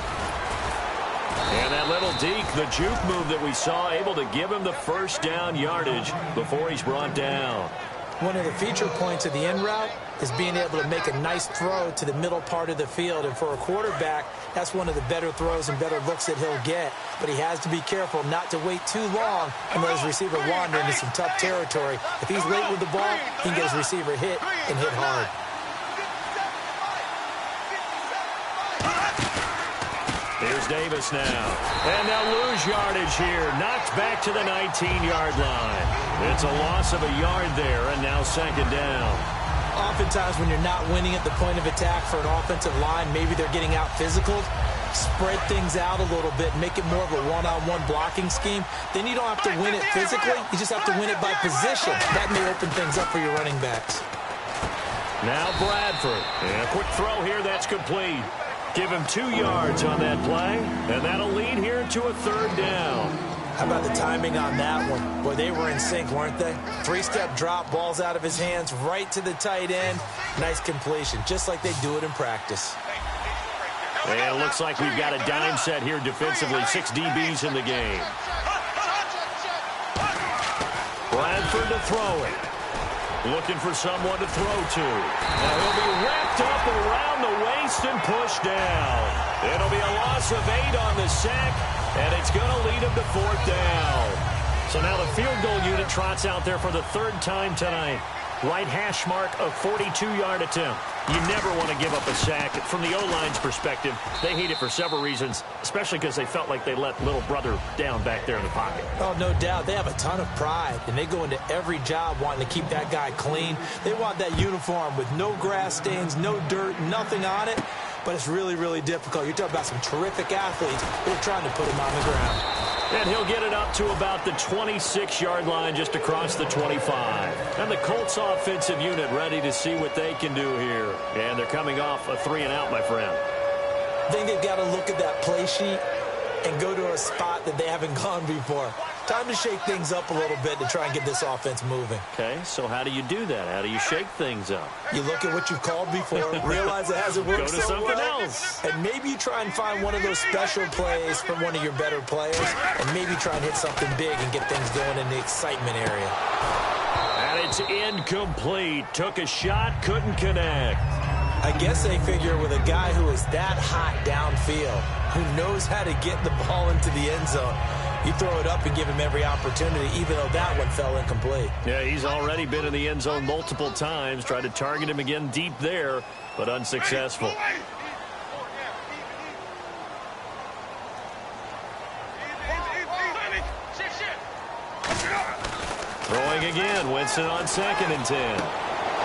And that little deke, the juke move that we saw, able to give him the first down yardage before he's brought down. One of the feature points of the end route is being able to make a nice throw to the middle part of the field. And for a quarterback, that's one of the better throws and better looks that he'll get. But he has to be careful not to wait too long and let his receiver wander into some tough territory. If he's late with the ball, he can get his receiver hit and hit hard. Here's Davis now. And they'll lose yardage here. Knocked back to the 19-yard line. It's a loss of a yard there, and now second down. Oftentimes when you're not winning at the point of attack for an offensive line, maybe they're getting out physical, spread things out a little bit, make it more of a one-on-one blocking scheme. Then you don't have to win it physically. You just have to win it by position. That may open things up for your running backs. Now Bradford. And a quick throw here, that's complete. Give him 2 yards on that play, and that'll lead here to a third down. How about the timing on that one? Boy, they were in sync, weren't they? 3-step drop, balls out of his hands, right to the tight end. Nice completion, just like they do it in practice. And it looks like we've got a dime set here defensively. 6 DBs in the game. Bradford to throw it. Looking for someone to throw to. Now he'll be wrapped up around the waist and pushed down. It'll be a loss of 8 on the sack, and it's going to lead him to fourth down. So now the field goal unit trots out there for the third time tonight. Right hash mark, a 42-yard attempt. You never want to give up a sack. From the O-line's perspective, they hate it for several reasons, especially because they felt like they let little brother down back there in the pocket. Oh, no doubt. They have a ton of pride, and they go into every job wanting to keep that guy clean. They want that uniform with no grass stains, no dirt, nothing on it. But it's really, really difficult. You're talking about some terrific athletes. They're trying to put him on the ground. And he'll get it up to about the 26-yard line just across the 25. And the Colts offensive unit ready to see what they can do here. And they're coming off a 3-and-out, my friend. I think they've got to look at that play sheet and go to a spot that they haven't gone before. Time to shake things up a little bit to try and get this offense moving. Okay, so how do you do that? How do you shake things up? You look at what you've called before, realize it hasn't worked Go to so something well, else. and maybe you try and find one of those special plays from one of your better players, and maybe try and hit something big and get things going in the excitement area. And it's incomplete. Took a shot, couldn't connect. I guess they figure with a guy who is that hot downfield, who knows how to get the ball into the end zone, you throw it up and give him every opportunity, even though that one fell incomplete. Yeah, he's already been in the end zone multiple times. Tried to target him again deep there, but unsuccessful. Throwing again, Winston on 2nd and 10.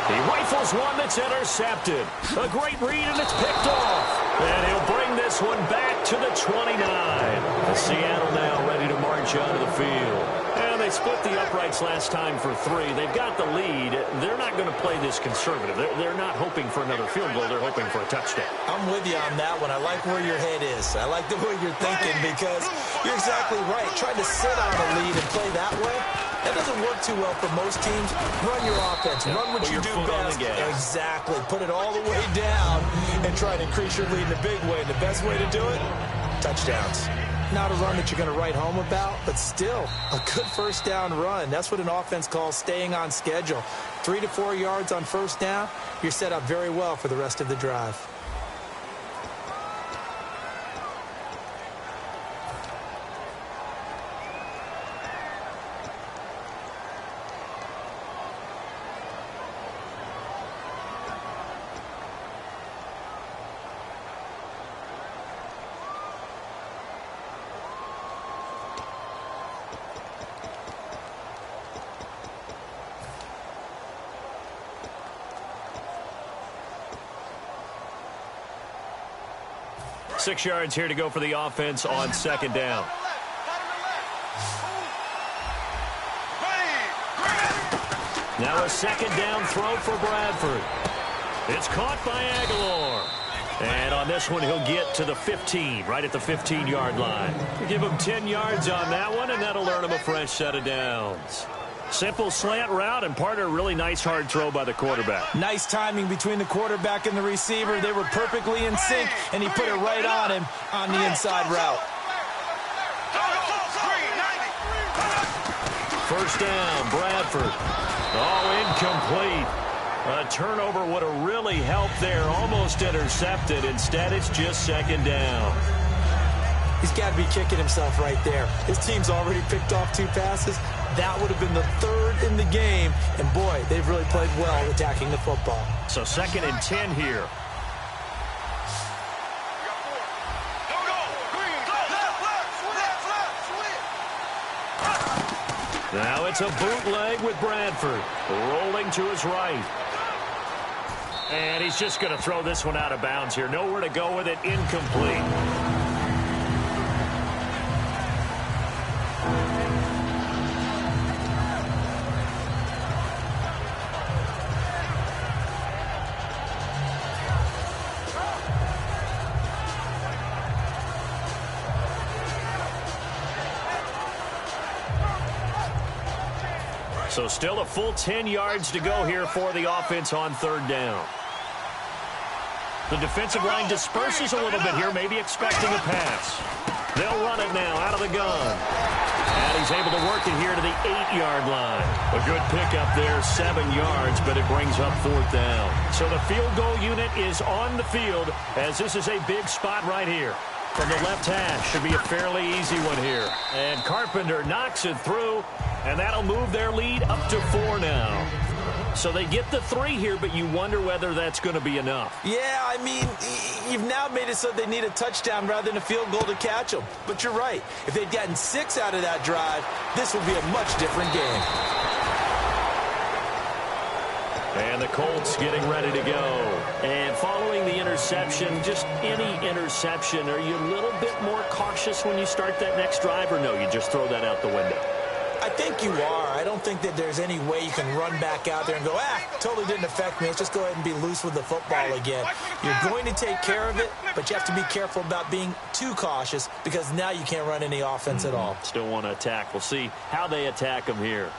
He rifles one that's intercepted. A great read, and it's picked off. And he'll bring this one back to the 29. Seattle now ready to march onto the field. And they split the uprights last time for 3. They've got the lead. They're not going to play this conservative. They're not hoping for another field goal. They're hoping for a touchdown. I'm with you on that one. I like where your head is. I like the way you're thinking because you're exactly right. Trying to sit on a lead and play that way, that doesn't work too well for most teams. Run your offense. Run what you do best. Exactly. Put it all the way down and try to increase your lead in a big way. And the best way to do it, touchdowns. Not a run that you're going to write home about, but still a good first down run. That's what an offense calls staying on schedule. 3 to 4 yards on first down, you're set up very well for the rest of the drive. Six yards here to go for the offense on second down. Now a second down throw for Bradford. It's caught by Aguilar. And on this one, he'll get to the 15, right at the 15-yard line. Give him 10 yards on that one, and that'll earn him a fresh set of downs. Simple slant route, and part of a really nice hard throw by the quarterback. Nice timing between the quarterback and the receiver. They were perfectly in sync, and he put it right on him on the inside route. First down, Bradford. Oh, incomplete. A turnover would have really helped there. Almost intercepted. Instead, it's just second down. He's got to be kicking himself right there. His team's already picked off 2 passes. That would have been the 3rd in the game. And, boy, they've really played well attacking the football. So 2nd and 10 here. Now it's a bootleg with Bradford. Rolling to his right. And he's just going to throw this one out of bounds here. Nowhere to go with it. Incomplete. So still a full 10 yards to go here for the offense on third down. The defensive line disperses a little bit here, maybe expecting a pass. They'll run it now out of the gun. And he's able to work it here to the 8-yard line. A good pickup there, 7 yards, but it brings up fourth down. So the field goal unit is on the field as this is a big spot right here. From the left hash, should be a fairly easy one here. And Carpenter knocks it through, and that'll move their lead up to 4 now. So they get the 3 here, but you wonder whether that's going to be enough. Yeah, I mean, you've now made it so they need a touchdown rather than a field goal to catch them. But you're right. If they'd gotten 6 out of that drive, this would be a much different game. And the Colts getting ready to go. And following the interception, just any interception, are you a little bit more cautious when you start that next drive, or no, you just throw that out the window? I think you are. I don't think that there's any way you can run back out there and go, totally didn't affect me. Let's just go ahead and be loose with the football again. You're going to take care of it, but you have to be careful about being too cautious because now you can't run any offense at all. Still want to attack. We'll see how they attack them here.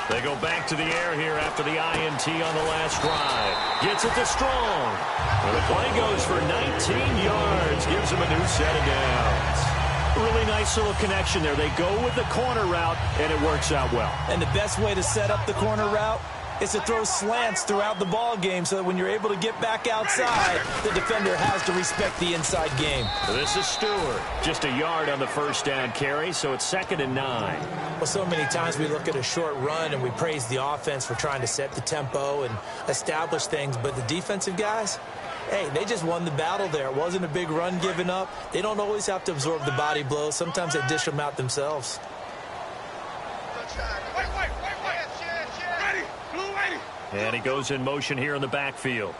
They go back to the air here after the INT on the last drive. Gets it to Strong. And the play goes for 19 yards. Gives him a new set of downs. Really nice little connection there. They go with the corner route, and it works out well. And the best way to set up the corner route is to throw slants throughout the ball game so that when you're able to get back outside, the defender has to respect the inside game. This is Stewart. Just a yard on the first down carry, so it's 2nd and 9. Well, so many times we look at a short run and we praise the offense for trying to set the tempo and establish things, but the defensive guys, hey, they just won the battle there. It wasn't a big run given up. They don't always have to absorb the body blows. Sometimes they dish them out themselves. And he goes in motion here in the backfield.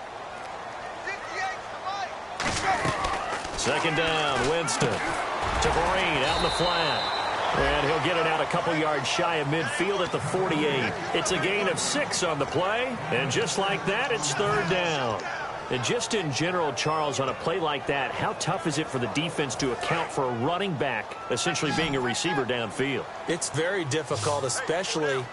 Second down, Winston. To Green out in the flat. And he'll get it out a couple yards shy of midfield at the 48. It's a gain of 6 on the play. And just like that, it's third down. And just in general, Charles, on a play like that, how tough is it for the defense to account for a running back essentially being a receiver downfield? It's very difficult, especially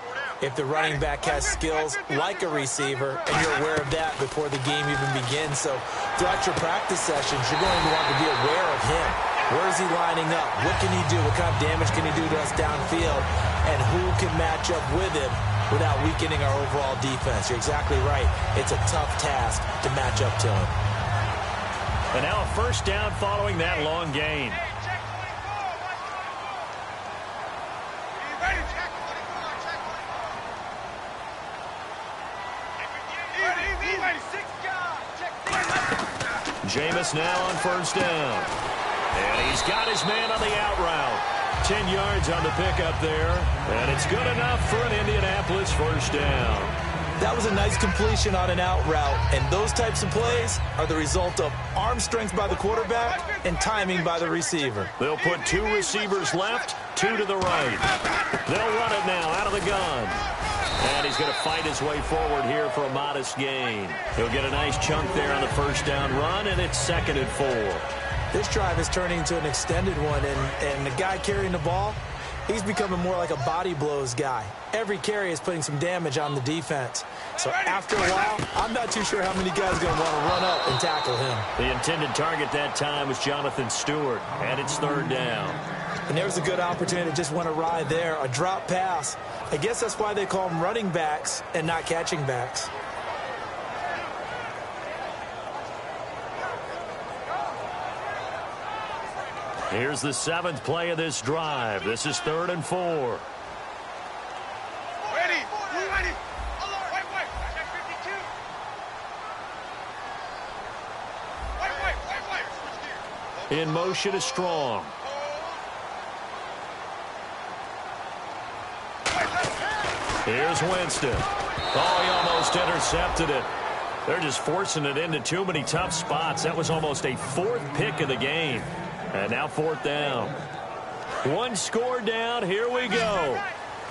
if the running back has skills like a receiver, and you're aware of that before the game even begins. So throughout your practice sessions, you're going to want to be aware of him. Where is he lining up? What can he do? What kind of damage can he do to us downfield? And who can match up with him without weakening our overall defense? You're exactly right. It's a tough task to match up to him. And now a first down following that long gain. Jameis now on first down. And he's got his man on the out route. 10 yards on the pickup there. And it's good enough for an Indianapolis first down. That was a nice completion on an out route. And those types of plays are the result of arm strength by the quarterback and timing by the receiver. They'll put 2 receivers left, 2 to the right. They'll run it now out of the gun. And he's going to fight his way forward here for a modest gain. He'll get a nice chunk there on the first down run, and it's 2nd and 4. This drive is turning into an extended one, and the guy carrying the ball, he's becoming more like a body blows guy. Every carry is putting some damage on the defense. So after a while, I'm not too sure how many guys are going to want to run up and tackle him. The intended target that time was Jonathan Stewart, and it's 3rd down. And there was a good opportunity to just went awry there, a drop pass. I guess that's why they call them running backs and not catching backs. Here's the 7th play of this drive. This is 3rd and 4. Ready. Ready. Wait. Check 52. Wait. In motion is Strong. Here's Winston. Oh, he almost intercepted it. They're just forcing it into too many tough spots. That was almost a 4th pick of the game. And now 4th down. 1 score down. Here we go.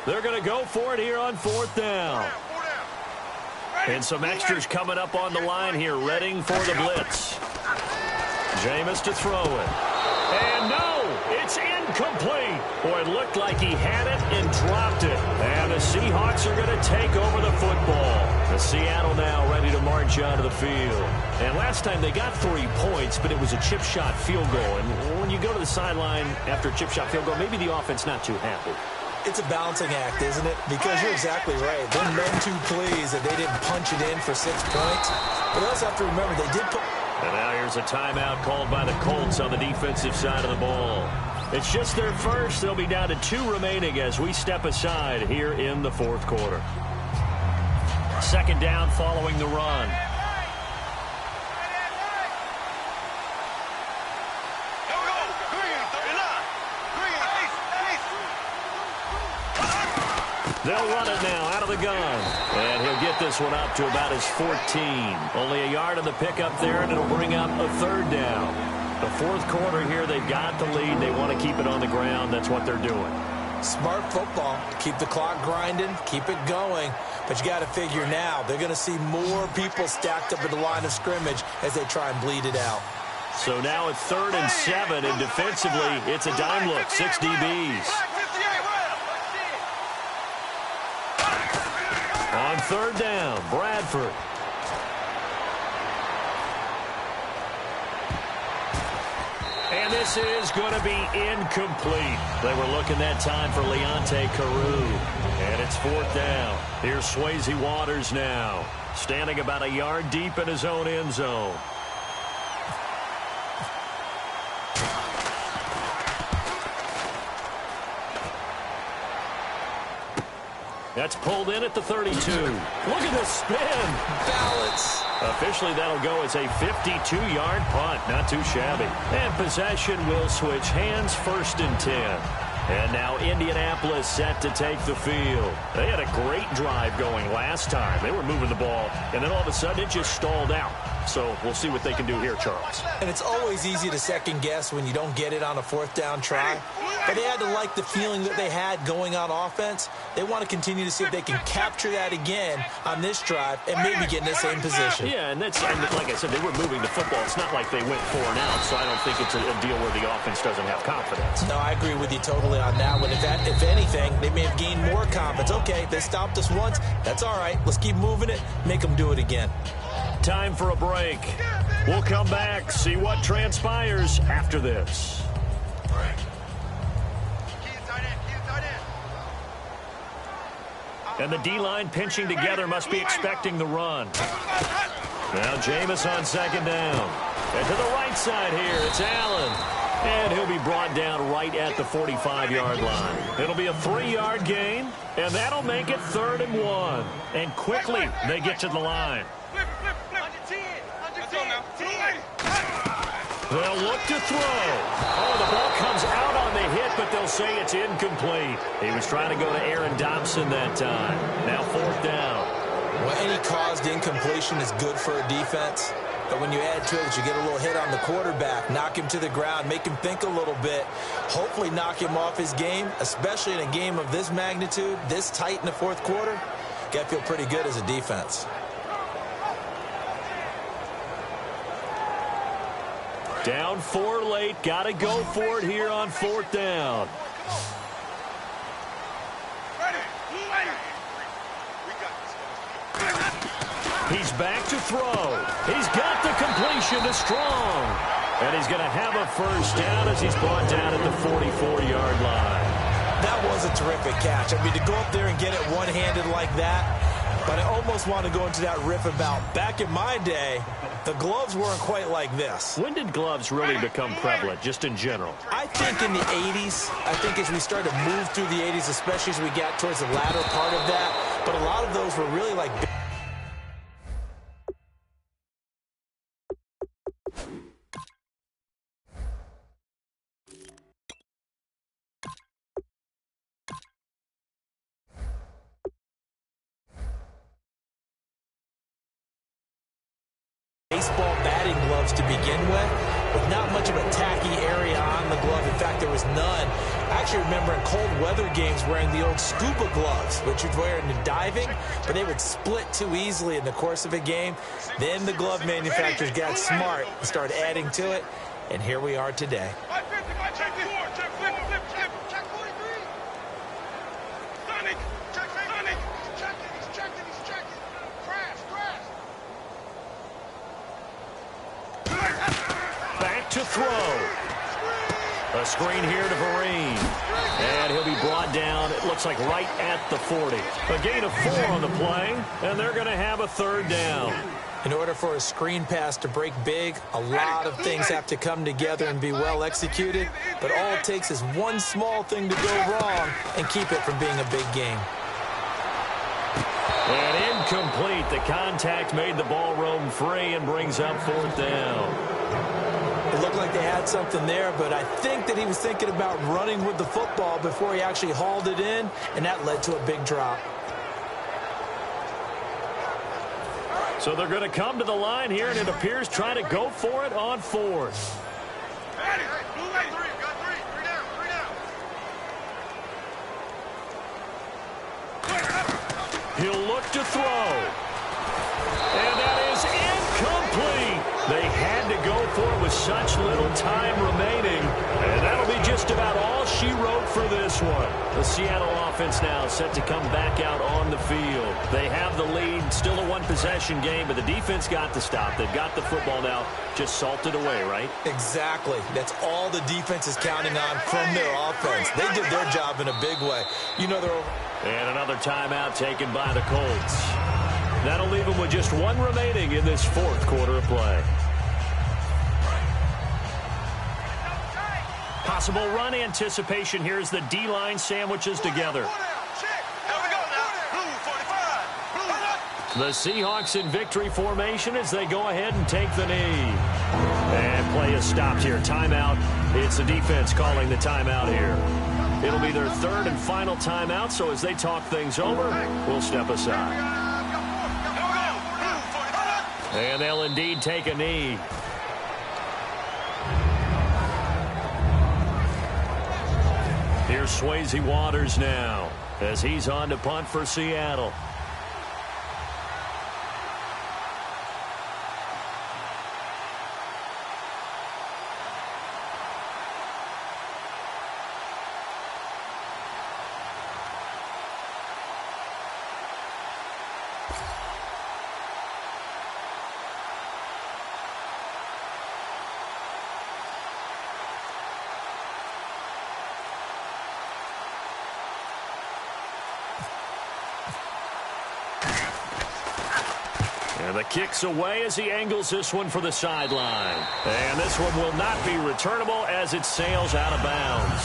They're going to go for it here on 4th down. And some extras coming up on the line here, readying for the blitz. Jameis to throw it. And no, it's incomplete. Boy, it looked like he had it and dropped it. And the Seahawks are going to take over the football. The Seattle now ready to march onto the field. And last time they got 3 points, but it was a chip shot field goal. And when you go to the sideline after a chip shot field goal, maybe the offense not too happy. It's a balancing act, isn't it? Because you're exactly right. They're meant to please that they didn't punch it in for 6 points. But they also have to remember they did put... And now here's a timeout called by the Colts on the defensive side of the ball. It's just their first. They'll be down to 2 remaining as we step aside here in the 4th quarter. 2nd down following the run. They'll run it now out of the gun. And he'll get this one up to about his 14. Only a yard on the pickup there, and it'll bring up a 3rd down. The 4th quarter here, they've got the lead. They want to keep it on the ground. That's what they're doing. Smart football. Keep the clock grinding. Keep it going. But you got to figure now, they're going to see more people stacked up at the line of scrimmage as they try and bleed it out. So now it's 3rd and 7, and defensively, it's a dime look. 6 DBs. On 3rd down, Bradford. And this is going to be incomplete. They were looking that time for Leonte Carew. And it's 4th down. Here's Swayze Waters now, standing about a yard deep in his own end zone. That's pulled in at the 32. Look at this spin. Balance. Officially, that'll go as a 52-yard punt. Not too shabby. And possession will switch hands, 1st and 10. And now Indianapolis set to take the field. They had a great drive going last time. They were moving the ball, and then all of a sudden it just stalled out. So we'll see what they can do here, Charles. And it's always easy to second guess when you don't get it on a fourth down try. But they had to like the feeling that they had going on offense. They want to continue to see if they can capture that again on this drive and maybe get in the same position. Yeah, and like I said, they were moving the football. It's not like they went 4 and out, so I don't think it's a deal where the offense doesn't have confidence. No, I agree with you totally on that one. If anything, they may have gained more confidence. Okay, they stopped us once. That's all right. Let's keep moving it. Make them do it again. Time for a break. We'll come back, see what transpires after this. And the D-line pinching together must be expecting the run. Now Jameis on second down. And to the right side here, it's Allen. And he'll be brought down right at the 45-yard line. It'll be a 3-yard gain, and that'll make it 3rd and 1. And quickly, they get to the line. They'll look to throw. Oh, the ball comes out on the hit, but they'll say it's incomplete. He was trying to go to Aaron Dobson that time. Now 4th down. Well, any caused incompletion is good for a defense. But when you add to it, you get a little hit on the quarterback, knock him to the ground, make him think a little bit, hopefully knock him off his game, especially in a game of this magnitude, this tight in the 4th quarter. Got to feel pretty good as a defense. Down 4 late. Got to go for it here on 4th down. He's back to throw. He's got the completion to Strong. And he's going to have a 1st down as he's brought down at the 44-yard line. That was a terrific catch. I mean, to go up there and get it one-handed like that, but I almost want to go into that riff about back in my day, the gloves weren't quite like this. When did gloves really become prevalent, just in general? I think in the 80s. I think as we started to move through the 80s, especially as we got towards the latter part of that. But a lot of those were really like... baseball batting gloves to begin with not much of a tacky area on the glove. In fact, there was none. I actually remember in cold weather games wearing the old scuba gloves, which you'd wear in diving, but they would split too easily in the course of a game. Then the glove manufacturers got smart and started adding to it, and here we are today. To throw. A screen here to Vereen. And he'll be brought down, it looks like right at the 40. A gain of 4 on the play, and they're going to have a 3rd down. In order for a screen pass to break big, a lot of things have to come together and be well executed. But all it takes is one small thing to go wrong and keep it from being a big game. And incomplete. The contact made the ball roam free and brings up 4th down. It looked like they had something there, but I think that he was thinking about running with the football before he actually hauled it in, and that led to a big drop. So they're going to come to the line here, and it appears trying to go for it on 4th. He'll look to throw. And that is incomplete. They had to go for it with such little time remaining. And that'll be just about all she wrote for this one. The Seattle offense now set to come back out on the field. They have the lead, still a one-possession game, but the defense got the stop. They've got the football now, just salted away, right? Exactly. That's all the defense is counting on from their offense. They did their job in a big way. You know they're over. And another timeout taken by the Colts. That'll leave them with just one remaining in this 4th quarter of play. Possible run anticipation here as the D-line sandwiches together. The Seahawks in victory formation as they go ahead and take the knee. And play is stopped here. Timeout. It's the defense calling the timeout here. It'll be their 3rd and final timeout, so as they talk things over, we'll step aside. And they'll indeed take a knee. Here's Swayze Waters now as he's on to punt for Seattle. And the kick's away as he angles this one for the sideline. And this one will not be returnable as it sails out of bounds.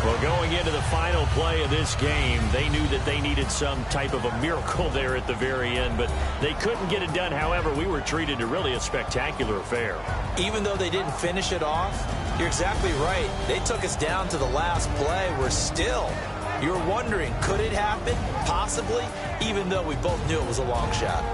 Well, going into the final play of this game, they knew that they needed some type of a miracle there at the very end, but they couldn't get it done. However, we were treated to really a spectacular affair. Even though they didn't finish it off, you're exactly right. They took us down to the last play. We're still... You're wondering, could it happen? Possibly, even though we both knew it was a long shot.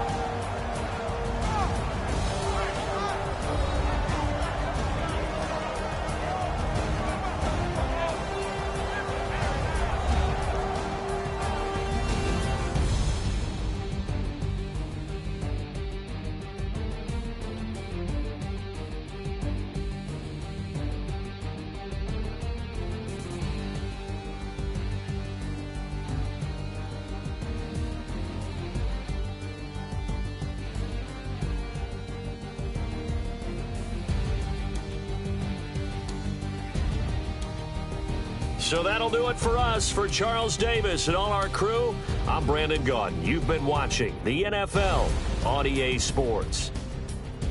So that'll do it for us. For Charles Davis and all our crew, I'm Brandon Gaudin. You've been watching the NFL on EA Sports.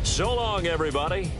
So long, everybody.